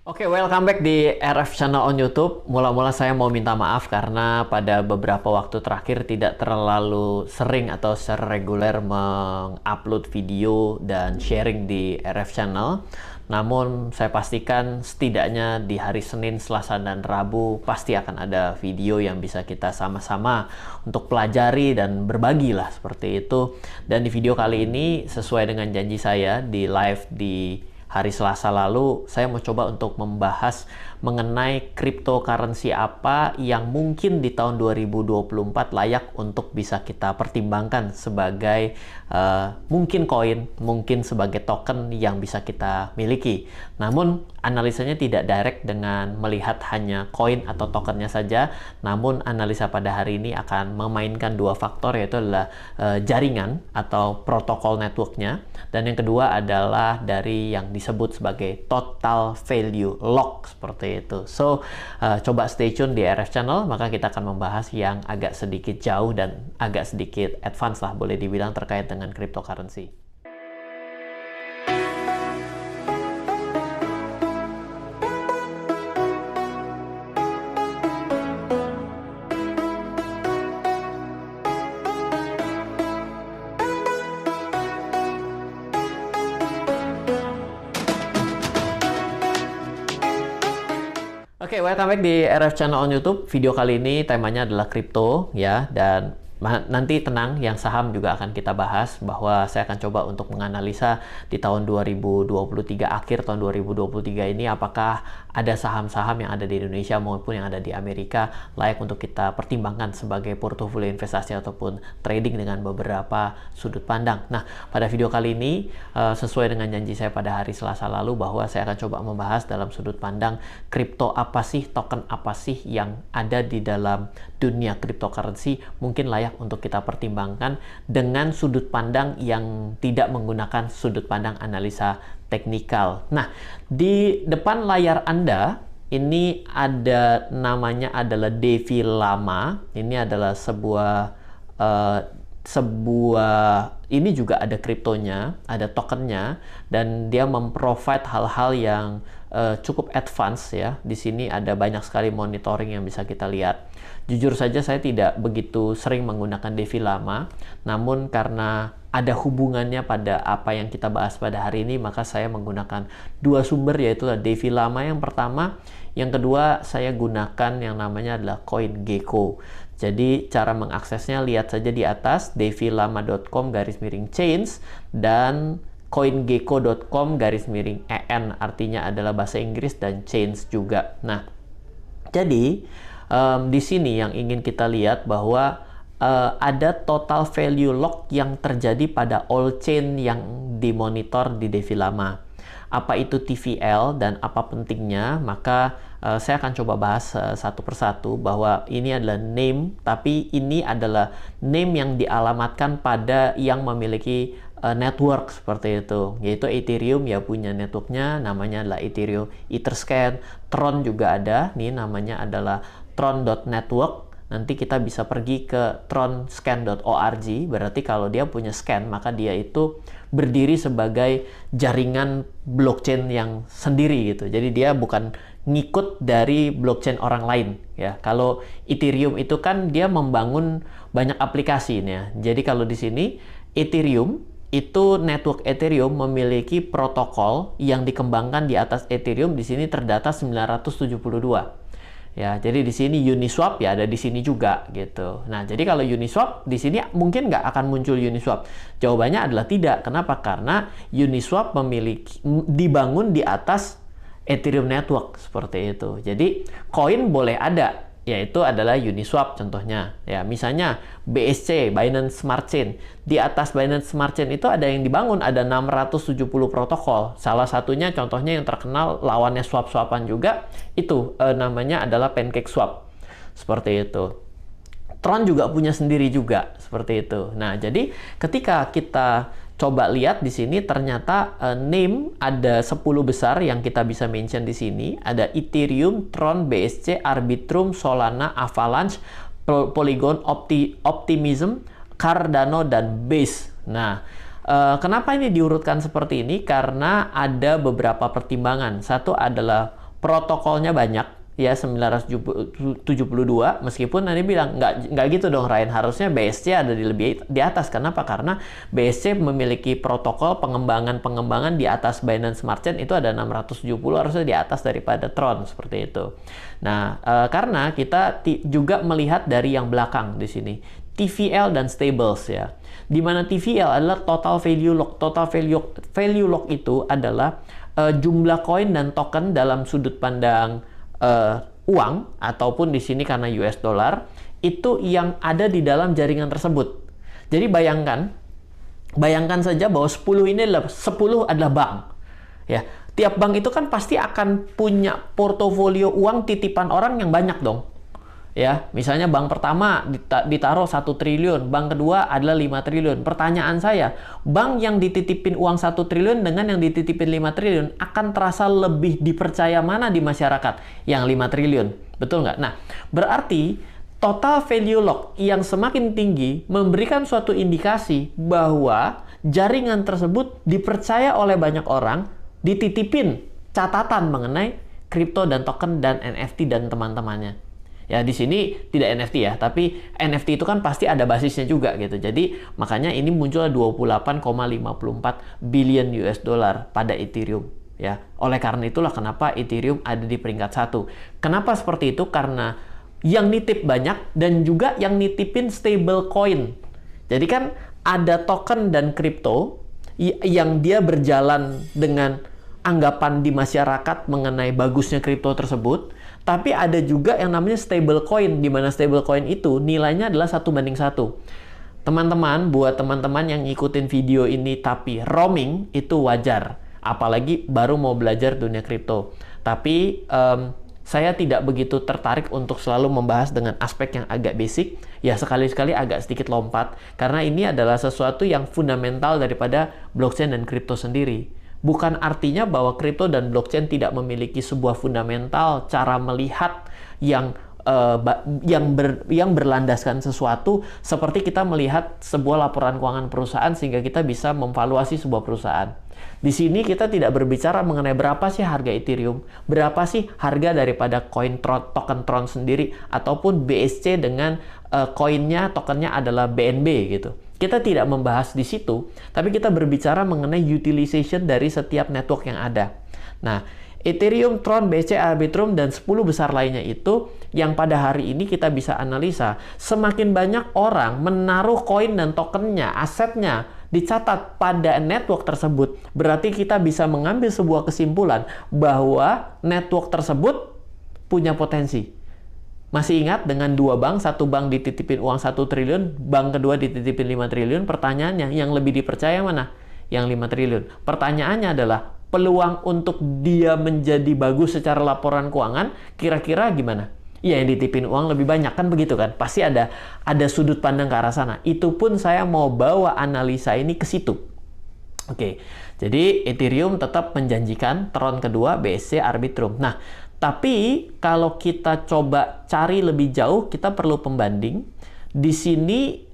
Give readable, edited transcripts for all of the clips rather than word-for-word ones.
Oke, welcome back di RF Channel on YouTube. Mula-mula saya mau minta maaf karena pada beberapa waktu terakhir tidak terlalu sering atau secara reguler mengupload video dan sharing di RF Channel. Namun saya pastikan setidaknya di hari Senin, Selasa, dan Rabu pasti akan ada video yang bisa kita sama-sama untuk pelajari dan berbagi lah seperti itu. Dan di video kali ini sesuai dengan janji saya di live di hari Selasa lalu, saya mau coba untuk membahas mengenai cryptocurrency apa yang mungkin di tahun 2024 layak untuk bisa kita pertimbangkan sebagai mungkin koin, mungkin sebagai token yang bisa kita miliki. Namun analisanya tidak direct dengan melihat hanya koin atau tokennya saja, namun analisa pada hari ini akan memainkan dua faktor, yaitu adalah jaringan atau protokol networknya, dan yang kedua adalah dari yang disebut sebagai total value lock seperti itu. So, coba stay tune di RF Channel, maka kita akan membahas yang agak sedikit jauh dan agak sedikit advance lah boleh dibilang terkait dengan cryptocurrency. Oke, welcome back di RF Channel on YouTube. Video kali ini temanya adalah kripto ya, dan nanti tenang, yang saham juga akan kita bahas, bahwa saya akan coba untuk menganalisa di tahun 2023, akhir tahun 2023 ini, apakah ada saham-saham yang ada di Indonesia maupun yang ada di Amerika layak untuk kita pertimbangkan sebagai portofolio investasi ataupun trading dengan beberapa sudut pandang. Nah, pada video kali ini sesuai dengan janji saya pada hari Selasa lalu, bahwa saya akan coba membahas dalam sudut pandang kripto apa sih, token apa sih yang ada di dalam dunia cryptocurrency mungkin layak untuk kita pertimbangkan dengan sudut pandang yang tidak menggunakan sudut pandang analisa teknikal. Nah, di depan layar Anda ini ada, namanya adalah Devi Lama. Ini adalah ini juga ada kriptonya, ada tokennya, dan dia memprovide hal-hal yang cukup advance ya. Di sini ada banyak sekali monitoring yang bisa kita lihat. Jujur saja saya tidak begitu sering menggunakan Devi Lama, namun karena ada hubungannya pada apa yang kita bahas pada hari ini, maka saya menggunakan dua sumber, yaitu Devi Lama yang pertama, yang kedua saya gunakan yang namanya adalah CoinGecko. Jadi cara mengaksesnya lihat saja di atas, devilama.com/chains dan coingecko.com/en, artinya adalah bahasa Inggris, dan chains juga. Nah, jadi di sini yang ingin kita lihat bahwa ada total value lock yang terjadi pada all chain yang dimonitor di Devi Lama. Apa itu TVL dan apa pentingnya? Maka saya akan coba bahas satu persatu, bahwa ini adalah name, tapi ini adalah name yang dialamatkan pada yang memiliki network seperti itu, yaitu Ethereum ya punya networknya, namanya adalah Ethereum Etherscan. Tron juga ada, nih namanya adalah tron.network. Nanti kita bisa pergi ke tronscan.org, berarti kalau dia punya scan, maka dia itu berdiri sebagai jaringan blockchain yang sendiri gitu. Jadi dia bukan ngikut dari blockchain orang lain ya. Kalau Ethereum itu kan dia membangun banyak aplikasi nih ya. Jadi kalau di sini Ethereum itu, network Ethereum memiliki protokol yang dikembangkan di atas Ethereum, di sini terdata 972. Ya, jadi di sini Uniswap ya ada di sini juga gitu. Nah, jadi kalau Uniswap di sini mungkin nggak akan muncul Uniswap. Jawabannya adalah tidak. Kenapa? Karena Uniswap dibangun di atas Ethereum network seperti itu. Jadi koin boleh ada, yaitu adalah Uniswap contohnya. Ya, misalnya BSC, Binance Smart Chain. Di atas Binance Smart Chain itu ada yang dibangun, ada 670 protokol. Salah satunya contohnya yang terkenal, lawannya swap-swapan juga, itu namanya adalah PancakeSwap. Seperti itu. Tron juga punya sendiri juga, seperti itu. Nah, jadi ketika kita coba lihat di sini, ternyata name ada 10 besar yang kita bisa mention di sini. Ada Ethereum, Tron, BSC, Arbitrum, Solana, Avalanche, Polygon, Optimism, Cardano, dan Base. Nah, kenapa ini diurutkan seperti ini? Karena ada beberapa pertimbangan. Satu adalah protokolnya banyak, ya 972, meskipun nanti bilang nggak gitu dong Ryan, harusnya BSC ada di atas. Kenapa? Karena BSC memiliki protokol pengembangan di atas Binance Smart Chain itu ada 670, harusnya di atas daripada Tron, seperti itu. Nah, karena kita juga melihat dari yang belakang di sini, TVL dan Stables ya. Dimana TVL adalah Total Value Lock. Total Value Lock itu adalah jumlah koin dan token dalam sudut pandang uang, ataupun di sini karena US dollar, itu yang ada di dalam jaringan tersebut. Jadi bayangkan saja bahwa 10 adalah bank. Ya, tiap bank itu kan pasti akan punya portofolio uang titipan orang yang banyak dong. Ya, misalnya bank pertama ditaruh 1 triliun, bank kedua adalah 5 triliun. Pertanyaan saya, bank yang dititipin uang 1 triliun dengan yang dititipin 5 triliun akan terasa lebih dipercaya mana di masyarakat? Yang 5 triliun, betul nggak? Nah, berarti total value lock yang semakin tinggi memberikan suatu indikasi bahwa jaringan tersebut dipercaya oleh banyak orang, dititipin catatan mengenai kripto dan token dan NFT dan teman-temannya. Ya, di sini tidak NFT ya, tapi NFT itu kan pasti ada basisnya juga gitu. Jadi makanya ini muncul 28,54 billion US dollar pada Ethereum ya. Oleh karena itulah kenapa Ethereum ada di peringkat 1. Kenapa seperti itu? Karena yang nitip banyak dan juga yang nitipin stable coin. Jadi kan ada token dan kripto yang dia berjalan dengan anggapan di masyarakat mengenai bagusnya kripto tersebut. Tapi ada juga yang namanya stable coin, di mana stable coin itu nilainya adalah 1:1. Teman-teman, buat teman-teman yang ngikutin video ini tapi roaming, itu wajar. Apalagi baru mau belajar dunia kripto. Tapi saya tidak begitu tertarik untuk selalu membahas dengan aspek yang agak basic. Ya, sekali-sekali agak sedikit lompat. Karena ini adalah sesuatu yang fundamental daripada blockchain dan kripto sendiri. Bukan artinya bahwa kripto dan blockchain tidak memiliki sebuah fundamental cara melihat yang berlandaskan sesuatu, seperti kita melihat sebuah laporan keuangan perusahaan sehingga kita bisa memvaluasi sebuah perusahaan. Di sini kita tidak berbicara mengenai berapa sih harga Ethereum, berapa sih harga daripada koin token Tron sendiri, ataupun BSC dengan koinnya, tokennya adalah BNB gitu. Kita tidak membahas di situ, tapi kita berbicara mengenai utilization dari setiap network yang ada. Nah, Ethereum, Tron, BSC, Arbitrum, dan 10 besar lainnya itu yang pada hari ini kita bisa analisa. Semakin banyak orang menaruh koin dan tokennya, asetnya, dicatat pada network tersebut, berarti kita bisa mengambil sebuah kesimpulan bahwa network tersebut punya potensi. Masih ingat dengan 2 bank, satu bank dititipin uang 1 triliun, bank kedua dititipin 5 triliun, pertanyaannya yang lebih dipercaya mana? Yang 5 triliun. Pertanyaannya adalah, peluang untuk dia menjadi bagus secara laporan keuangan, kira-kira gimana? Ya, yang dititipin uang lebih banyak, kan begitu kan? Pasti ada sudut pandang ke arah sana. Itu pun saya mau bawa analisa ini ke situ. Oke, jadi Ethereum tetap menjanjikan, Tron kedua, BSC, Arbitrum. Nah, tapi kalau kita coba cari lebih jauh, kita perlu pembanding. Di sini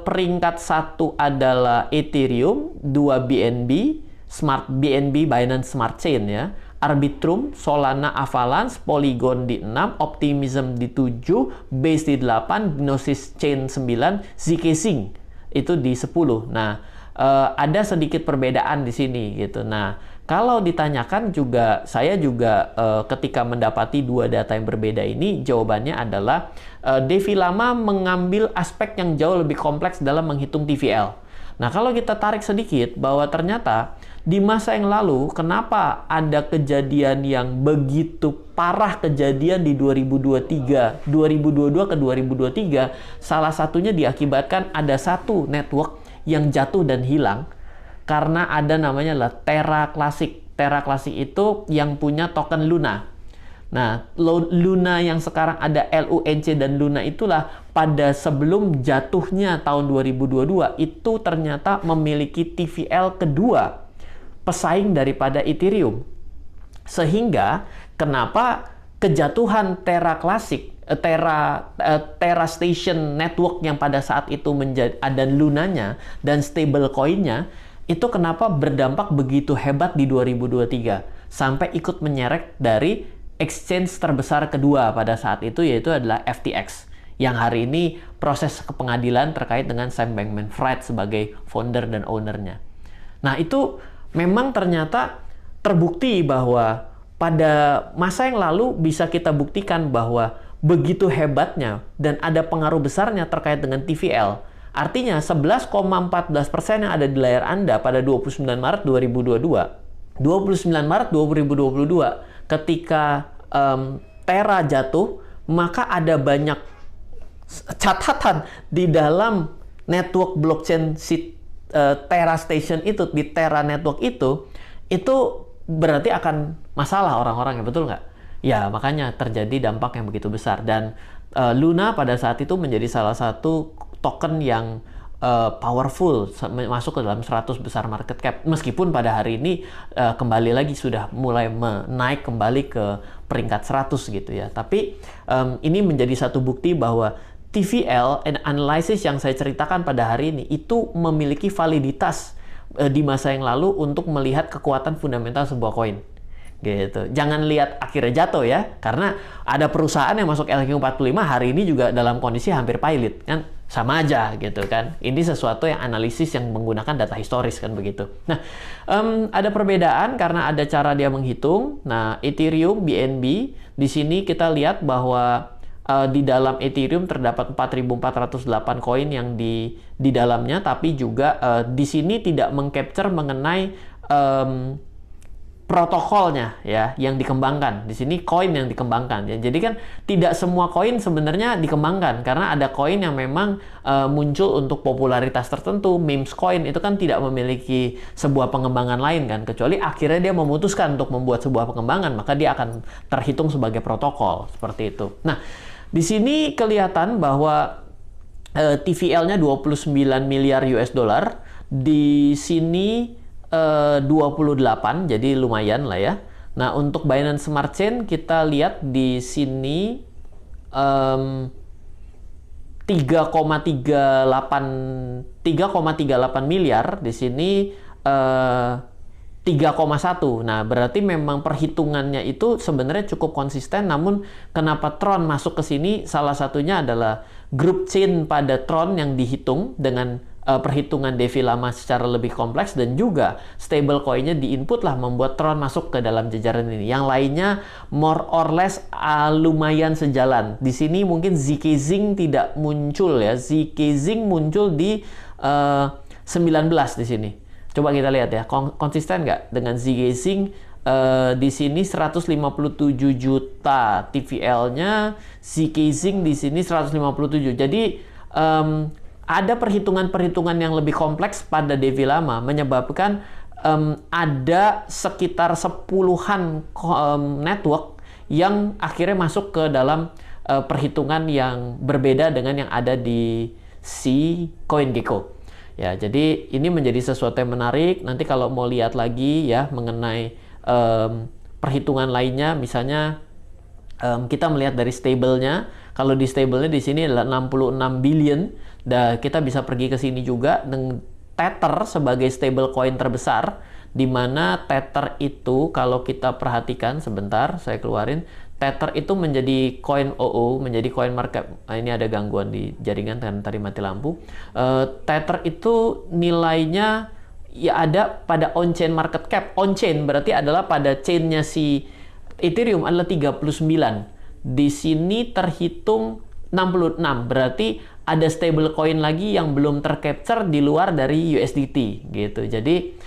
peringkat 1 adalah Ethereum, 2 BNB, Binance Smart Chain ya. Arbitrum, Solana, Avalanche, Polygon di 6, Optimism di 7, Base di 8, Gnosis Chain 9, zkSync itu di 10. Nah, ada sedikit perbedaan di sini gitu. Nah, kalau ditanyakan juga, saya juga ketika mendapati 2 data yang berbeda ini, jawabannya adalah Devi Lama mengambil aspek yang jauh lebih kompleks dalam menghitung TVL. Nah, kalau kita tarik sedikit bahwa ternyata di masa yang lalu, kenapa ada kejadian yang begitu parah kejadian di 2022 ke 2023, salah satunya diakibatkan ada satu network yang jatuh dan hilang karena ada namanya lah Terra Classic. Terra Classic itu yang punya token Luna. Nah, Luna yang sekarang ada LUNC dan Luna itulah pada sebelum jatuhnya tahun 2022 itu ternyata memiliki TVL kedua pesaing daripada Ethereum. Sehingga kenapa kejatuhan Terra Classic, Terra Station Network yang pada saat itu ada Lunanya dan stable coinnya, itu kenapa berdampak begitu hebat di 2023 sampai ikut menyerek dari exchange terbesar kedua pada saat itu, yaitu adalah FTX. Yang hari ini proses ke pengadilan terkait dengan Sam Bankman-Fried sebagai founder dan ownernya. Nah, itu memang ternyata terbukti bahwa pada masa yang lalu bisa kita buktikan bahwa begitu hebatnya dan ada pengaruh besarnya terkait dengan TVL. Artinya 11,14% yang ada di layar Anda pada 29 Maret 2022. 29 Maret 2022 ketika Terra jatuh, maka ada banyak catatan di dalam network blockchain si Terra Station itu, di Terra Network itu berarti akan masalah orang-orang, ya betul nggak? Ya, makanya terjadi dampak yang begitu besar. Dan Luna pada saat itu menjadi salah satu token yang powerful, masuk ke dalam 100 besar market cap. Meskipun pada hari ini kembali lagi sudah mulai naik kembali ke peringkat 100 gitu ya. Tapi ini menjadi satu bukti bahwa TVL and analysis yang saya ceritakan pada hari ini itu memiliki validitas di masa yang lalu untuk melihat kekuatan fundamental sebuah koin. Gitu. Jangan lihat akhirnya jatuh ya, karena ada perusahaan yang masuk LQ45 hari ini juga dalam kondisi hampir pilot kan, sama aja gitu kan. Ini sesuatu yang analisis yang menggunakan data historis kan begitu. Nah, ada perbedaan karena ada cara dia menghitung. Nah, Ethereum BNB di sini kita lihat bahwa di dalam Ethereum terdapat 4.408 koin yang di dalamnya, tapi juga di sini tidak mengcapture mengenai protokolnya ya yang dikembangkan. Di sini koin yang dikembangkan ya. Jadi kan tidak semua koin sebenarnya dikembangkan karena ada koin yang memang muncul untuk popularitas tertentu. Memes coin itu kan tidak memiliki sebuah pengembangan lain kan, kecuali akhirnya dia memutuskan untuk membuat sebuah pengembangan, maka dia akan terhitung sebagai protokol seperti itu. Nah, di sini kelihatan bahwa TVL-nya 29 miliar US dollar. Di sini 28, jadi lumayan lah ya. Nah, untuk Binance Smart Chain kita lihat di sini 3,38 miliar, di sini 3,1. Nah, berarti memang perhitungannya itu sebenarnya cukup konsisten. Namun kenapa Tron masuk ke sini? Salah satunya adalah group chain pada Tron yang dihitung dengan perhitungan Devi lama secara lebih kompleks, dan juga stable coin-nya diinput lah membuat Tron masuk ke dalam jajaran ini. Yang lainnya more or less lumayan sejalan. Di sini mungkin Zkazing tidak muncul ya. Zkazing muncul di 19 di sini. Coba kita lihat ya, konsisten nggak dengan Zkazing? Di sini 157 juta TVL-nya, Zkazing di sini 157. Jadi ada perhitungan-perhitungan yang lebih kompleks pada Devi lama, menyebabkan ada sekitar 10-an network yang akhirnya masuk ke dalam perhitungan yang berbeda dengan yang ada di si CoinGecko. Ya, jadi ini menjadi sesuatu yang menarik. Nanti kalau mau lihat lagi ya mengenai perhitungan lainnya, misalnya kita melihat dari stable-nya. Kalau di stable-nya di sini adalah 66 billion. Dan kita bisa pergi ke sini juga dengan Tether sebagai stable coin terbesar, di mana Tether itu kalau kita perhatikan sebentar, saya keluarin. Tether itu menjadi koin OO, menjadi koin market. Ini ada gangguan di jaringan karena tadi mati lampu. Tether itu nilainya ya ada pada on-chain market cap. On-chain berarti adalah pada chain-nya si Ethereum adalah 39. Di sini terhitung 66. Berarti ada stable coin lagi yang belum tercapture di luar dari USDT gitu. Jadi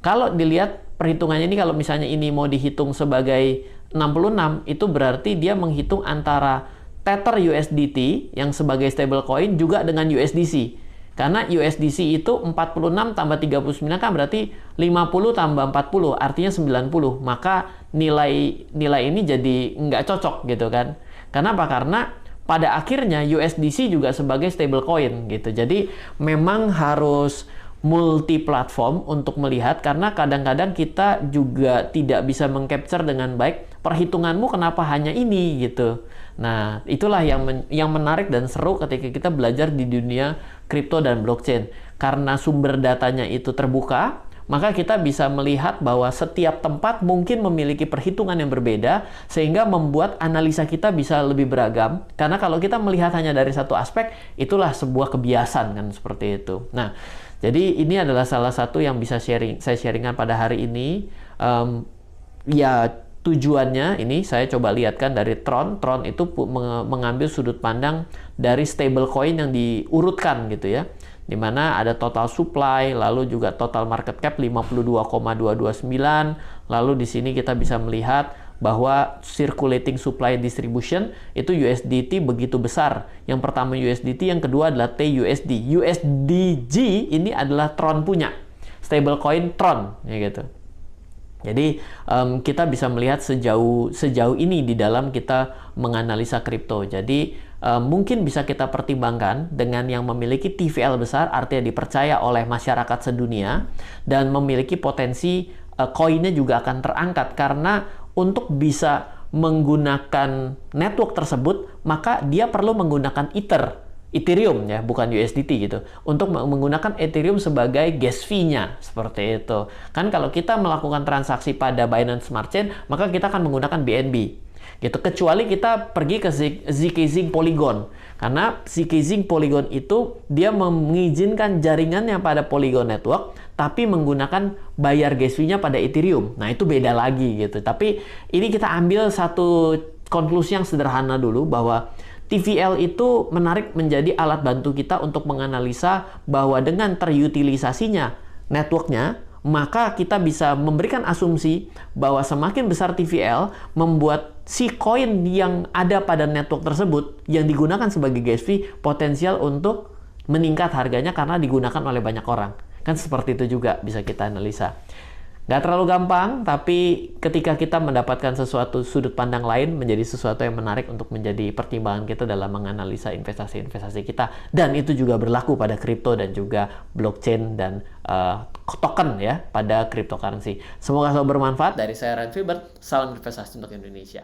kalau dilihat perhitungannya ini, kalau misalnya ini mau dihitung sebagai 66, itu berarti dia menghitung antara Tether USDT yang sebagai stable coin juga dengan USDC. Karena USDC itu 46 tambah 39 kan berarti 50 tambah 40, artinya 90. Maka nilai ini jadi nggak cocok gitu kan. Kenapa? Karena pada akhirnya USDC juga sebagai stable coin gitu. Jadi memang harus multi platform untuk melihat, karena kadang-kadang kita juga tidak bisa mengcapture dengan baik perhitunganmu kenapa hanya ini gitu. Nah, itulah yang menarik dan seru ketika kita belajar di dunia kripto dan blockchain. Karena sumber datanya itu terbuka, maka kita bisa melihat bahwa setiap tempat mungkin memiliki perhitungan yang berbeda, sehingga membuat analisa kita bisa lebih beragam. Karena kalau kita melihat hanya dari satu aspek, itulah sebuah kebiasaan kan, seperti itu. Nah, jadi ini adalah salah satu yang bisa saya sharingkan pada hari ini. Ya, tujuannya ini saya coba lihatkan dari Tron. Tron itu mengambil sudut pandang dari stablecoin yang diurutkan gitu ya, di mana ada total supply, lalu juga total market cap 52,229. Lalu di sini kita bisa melihat bahwa circulating supply distribution itu USDT begitu besar. Yang pertama USDT, yang kedua adalah TUSD. USDG ini adalah Tron punya, stablecoin Tron ya gitu. Jadi kita bisa melihat sejauh ini di dalam kita menganalisa kripto. Jadi mungkin bisa kita pertimbangkan dengan yang memiliki TVL besar, artinya dipercaya oleh masyarakat sedunia, dan memiliki potensi koinnya juga akan terangkat. Karena untuk bisa menggunakan network tersebut, maka dia perlu menggunakan Ethereum ya, bukan USDT gitu, untuk menggunakan Ethereum sebagai gas fee-nya, seperti itu. Kan kalau kita melakukan transaksi pada Binance Smart Chain, maka kita akan menggunakan BNB gitu, kecuali kita pergi ke zkSync Polygon. Karena zkSync Polygon itu dia mengizinkan jaringannya pada Polygon Network, tapi menggunakan bayar gas fee-nya pada Ethereum. Nah, itu beda lagi gitu. Tapi ini kita ambil satu konklusi yang sederhana dulu, bahwa TVL itu menarik menjadi alat bantu kita untuk menganalisa bahwa dengan terutilisasinya networknya, maka kita bisa memberikan asumsi bahwa semakin besar TVL, membuat si koin yang ada pada network tersebut yang digunakan sebagai gas fee potensial untuk meningkat harganya karena digunakan oleh banyak orang. Kan seperti itu juga bisa kita analisa. Nggak terlalu gampang, tapi ketika kita mendapatkan sesuatu sudut pandang lain, menjadi sesuatu yang menarik untuk menjadi pertimbangan kita dalam menganalisa investasi-investasi kita. Dan itu juga berlaku pada kripto dan juga blockchain dan token ya, pada cryptocurrency. Semoga selalu bermanfaat. Dari saya Ryan Filbert, salam investasi untuk Indonesia.